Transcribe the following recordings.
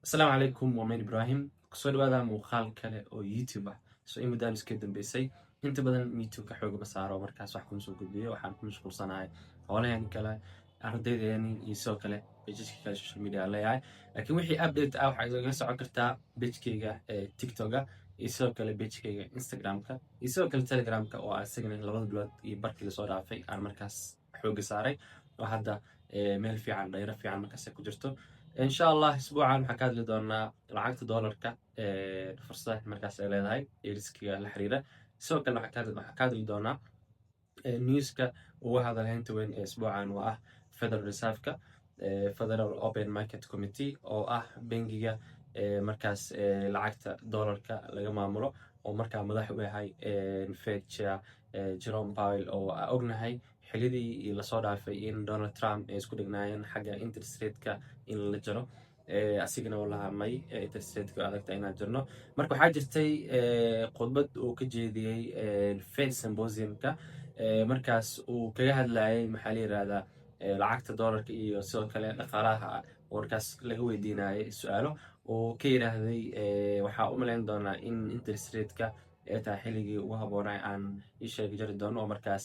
السلام عليكم ومين إبراهيم kusoo dhawaada muuqaal kale oo YouTube ah soo in muddo iska dambeysay inta badan YouTube ka xoog ma saaro markaas wax kuma soo gudbiyo waxaan ku mashquulsanahay hawlahan kale ardaydeeni iyo soo kale page-ka kale social media leeyahay laakiin wixii update ah waxa iga socon kartaa page-kayga TikTok-ga iyo soo kale page-kayga Instagram-ka iyo soo kale Telegram-ka oo asagana labada bilood iyo barkii la soo dhaafay aan markaas xoog saaray oo hadda meel fiican dhayro fiican markaas ku jirto إن شاء الله أسبوعا حكاد لي دونا لعقت دولار كا فرصة مركز إلى يرسكي الحريرة سو كان حكاد لي دونا نيوز كا وهذا الهنت وين أسبوعا واه فدرال ريسيرف كا فدرال أوبن ماركت كوميتي أو بنجيا مركز لعقت دولار كا لجمع مرو أو مركز مدح وهاي نفيتش جيروم باويل أو أغنى xilidii la soo dhaafay in Donald Trump ay isku dhignaayeen xagga interest rate-ka in la jaro asigana uu lahaamay interest rate-ka adagta inaan jirno marka waxaa jirtay khudbad uu ka jeediyey Fed Symposium-ka markaas uu kaga hadlayay maxaa la yiraahdaa lacagta dollarka iyo sidoo kale dhaqaalaha warkaas laga weydiinayay su'aalo oo ka yiraahday waxaa u malayn doonaa in interest rate-ka tahay xilligii ugu habboonaa aan ii sheegi jari doono oo markaas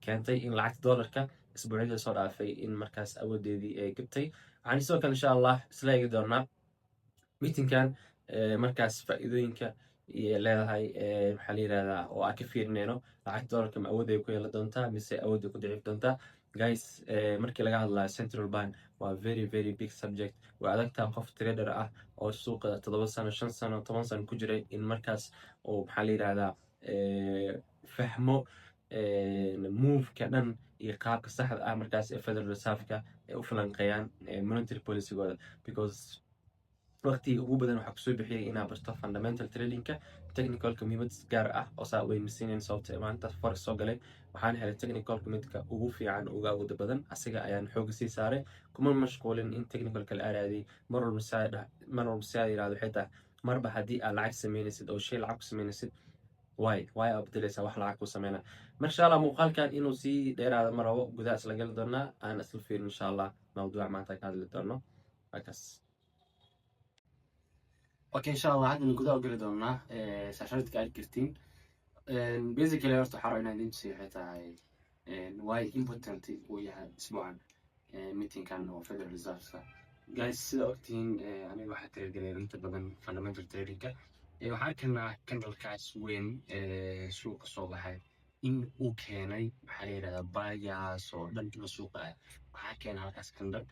keentay in lacagta dollarka isbuucyadii soo dhaafay in markaas awoodeedii ay gabtay waxaan sidoo kale insha allah isla eegi doonaa meetingkan markaas faa'iidooyinka leedahay maxaa la yirahdaa oo aan ka fiirinayno lacagta dollarka ma awood ay ku yeelan doontaa mise awood ay ku daciif doontaa guys markii laga hadlayo central bank waa very big subject waa adagtaa qof trader ah oo suuqa 7 sano 5 sano 10 sano ku jiray in markaas oo maxaa la yiraahdaa fahmo move-ka dhan iyo qaabka saxda ah markaas ee Federal Reserve-ka ay u falanqeeyaan monetary policy-gooda because waqtigii ugu badan waxaa kusoo bixiyay inaa barto fundamental trading-ka technical-ka muhiimad gaar ah oo saa weyn masiinayn sababta maanta forex soo galay waxaan helay technical-ka midka ugu fiican uga awooda badan asiga ayaan xooga sii saaray kuma mashquulin in technical-ka la aaraadiyay mar walba saa yiraahdo xitaa marba haddii aad lacag sameynaysid oo shay lacag ku sameynaysid واي أبدليسا wax lacag ku sameeyna mar insha Allah muuqaalkan inuu sii dheeraado mar rabo gudaha isla gali doona aan isla fiirin insha Allah mawduuc maanta ka hadli doono akas okay insha Allah hadda gudaha gali doona saashadka aad kirtiin basically horta xaro inaan idin sii tahay why important uu yahay isbuucan meeting-kan oo Federal Reserve guys sida ogtiin aniga waxa tiragelay inta badan fundamental trading-ka waxaan arkaynaa candlekaas weyn suuqa soo baxay in uu keenay maxaa la yidhahdaa buyers oo dhan la suuqa ah waxaa keenay halkaas candle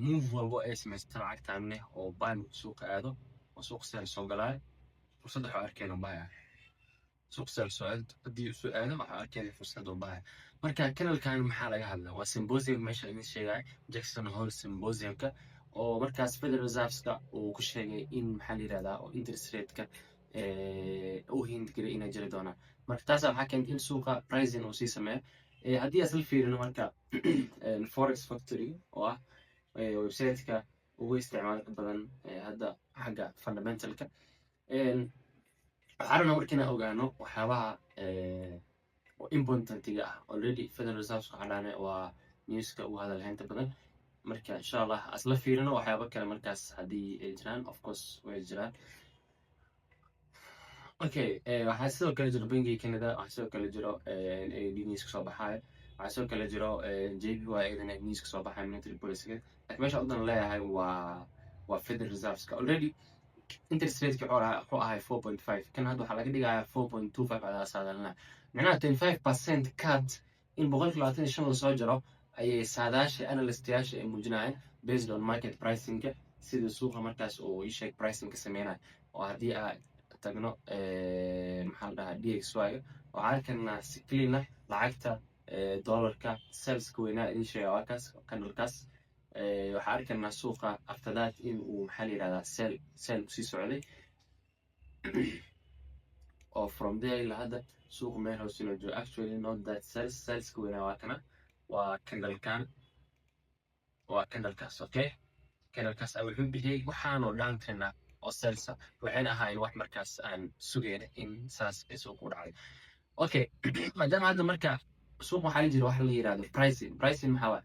move walbo ay samaysata lacagtaanne oo baan suuqa aado oo suuq seel soo galaayo fursad waxaa arkayna buyer suuq seel soo aado haddii soo aado waxaa arkayna fursad oo buyer marka candlekan maxaa laga hadlaa waa symposium meesha idin sheegay Jackson Hole Symposium-ka oo markaas Federal Reserve-ka uu ku sheegay in maxaa la yiraahdaa oo interest rate-ka uu hindgeli inay jiri doonaan marka taas waxaa keentay in suuqa pricing uu sii sameeyo haddii asal fiirino marka forex factory oo ah website-ka ugu isticmaalka badan hadda xagga fundamental-ka waxaan markina ogaano waxyaabaha oo important-iga ah already Federal Reserve-ka xalaane waa news-ka ugu hadalhaynta badan marka insha Allah asla fiirino waxyaabo kale markaas hadii ay jiraan of course way jiraan okay waxaa sidoo kale jiro bangiga Canada waxaa sidoo kale jiro news ka soo baxay waxaa sidoo kale jiro JPY ayadana news ka soo baxay monetary policy laakiin meesha udan leeyahay waa Federal Reserve-ka already interest rate-ka wuxuu ahay 4.5 kan hadda waxaa laga dhigayaa 4.25 adaa saadalna macnaha 25% cut in 125 la soo jiro ayay saadaasha analyst-yaasha ay muujinayaan based on market pricing-ka sida suuqa markaas oo ii sheeg pricing-ka sameynaya oo haddii aan tagno maxaa la dhahaa DXY waxaa arkaynaa si clean ah lacagta dollarka sales-ka weynaa idin sheega waa kaas candlekaas waxaa arkaynaa suuqa after that in uu maxaa la yirahdaa sell sii socday oo from there ilaa hadda suuqa meel hoose inuu jiro actually not that sales-ka weynaa waa kana waa candlekaas okay candlekaas wuxuu bixiyay waxaanoo dhaantayna oo selsa waxayna ahaayeen wax markaas aan sugayna in saas ay suuq u dhacday okay maadaama hadda marka suuq waxaa jira wax la yiraahdo pricing maxaa waa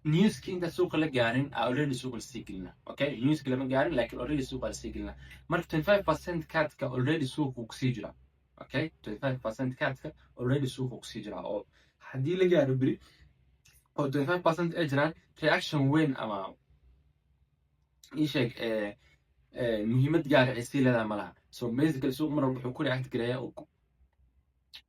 newska inta suuqa la gaarin already suuqa la sii gelina. Okay, newska lama gaarin laakiin already suuqa la sii gelina. Marka 25% kaadka already suuqa ku sii jira. Okay, 25% kaadka already suuqa ku sii jira oo haddii la gaaro beri oo 25% ay jiraan reaction weyn ama ii sheeg muhiimad gaar ah ay sii leedahay malaha. So basically suuq mar walba wuxuu ku react gareeyaa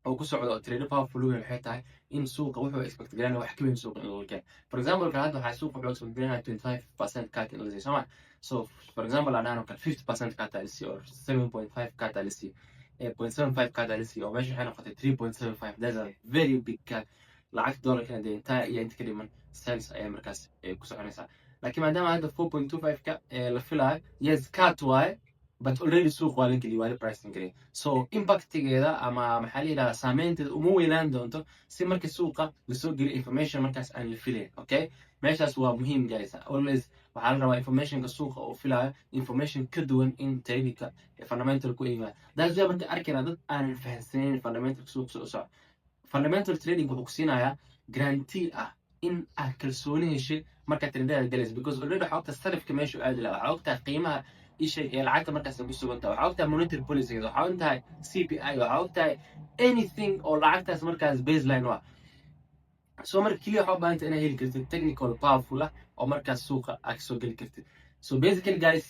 oo ku socdo trader powerful waxay tahay in suuqa wuxuu expect gareynaa wax ka weyn suuqa in laga keeno. For example hadda waxaa suuqa wuxuu expect gareynaa 25% cut in la siiyo Soomaa. So for example aan dhahnaa 50% cut la siiyo or 7.5 cut la siiyo 0.75 cut la siiyo oo meesha waxay noqotay 3.75. That's a very big cut. lacag dollarka hadee intaa iyo inta ka dhiman sales ayaa markaas ku soconaysaa. laakiin maadaama hadda 4.25 ka la filayo yes cut waaye but already suuq waa la geliyay waa la pricing gareeyay. So impactigeeda ama maxaa la yidhahdaa saameynteeda uma weynaan doonto si marka suuqa lasoo geliyo information markaas aan la filayn. Okay, meeshaas waa muhiim guys. Always waxaa la rabaa informationka suuqa oo filayo information ka duwan in tradingka fundamental ku imaado. That's why marka arkayna dad aanan fahansaneyn fundamental suuqa soo socdo. Fundamental trading wuxuu ku siinayaa guarantee ah in aad kalsooni heshay marka tradeada galayso because already waxaa ogtahay sarifka meesha aadi lahaa, waxaa ogtahay qiimaha ishay ee lacagta markaas ku sugan tahay, waxaa ogtahay monetary policy, waxaa ogtahay CPI, waxaa ogtahay anything oo lacagtaas markaas baseline waa. So marka kaliya waxaa u baahan tahay inaad heli kartid technical powerful ah oo markaas suuqa aad soo geli kartid. So basically guys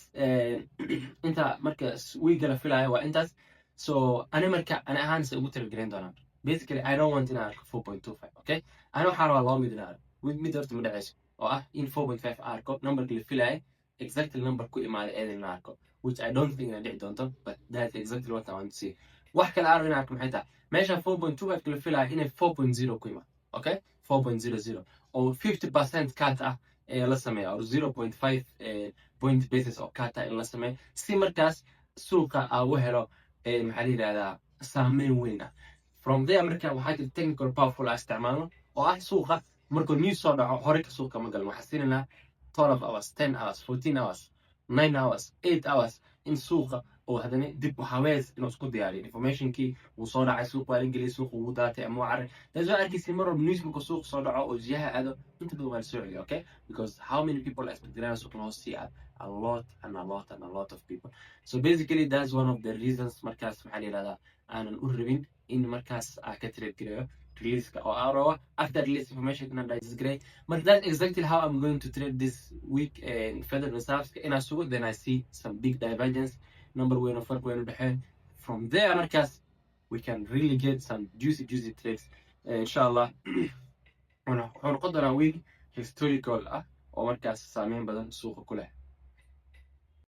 inta marka week la filayo waa intaas. So ani ahaan se ugu talagelin doonaa. Basically I don't want in arc 4.25. Okay, أنا حارة والله مدينار with درت مدعس in 4.5 arco number اللي فيه exactly number كل ما على إذن arco which I don't think I don't but that's exactly what I want to see. واحد العرض هنا arco محيطها ماشي 4.25 اللي فيه هنا 4.0 قيمة. Okay 4.00 أو 50% كاتا لسمة أو 0.5 point basis أو كاتا لسمة سي مركز سوق أو هرو محلي هذا سامين وينه. From there marka waxaa jirta technical powerful isticmaalno oo ah suuqa markuu news soo dhaco hore ka suuqa ma galno waxaa siinayna 12 hours 10 hours 14 hours 9 hours 8 hours in suuqa oo hadana dib u hawees inuu isku diyaariyo informationkii uu soo dhacay suuqa waa ingili suuqa uu daatay ama wacar taasoo arkaysi mar walba news markuu suuqa soo dhaco oo jihaha aado inta badan waa soo celiyo. Okay, because how many people expect that suuqa loo sii aad a lot of people. So basically that's one of the reasons markaas maxaa la yiraahdaa aanan u rabin in markaas ka trade gareeyo release or arrow after release information can is great, but that's exactly how I'm going to trade this week and Federal Reserve in a suit. Then I see some big divergence number one of from there markas we can really get some juicy trades inshallah. ونقدر week historical or markas saameyn badan suuqa ku leh.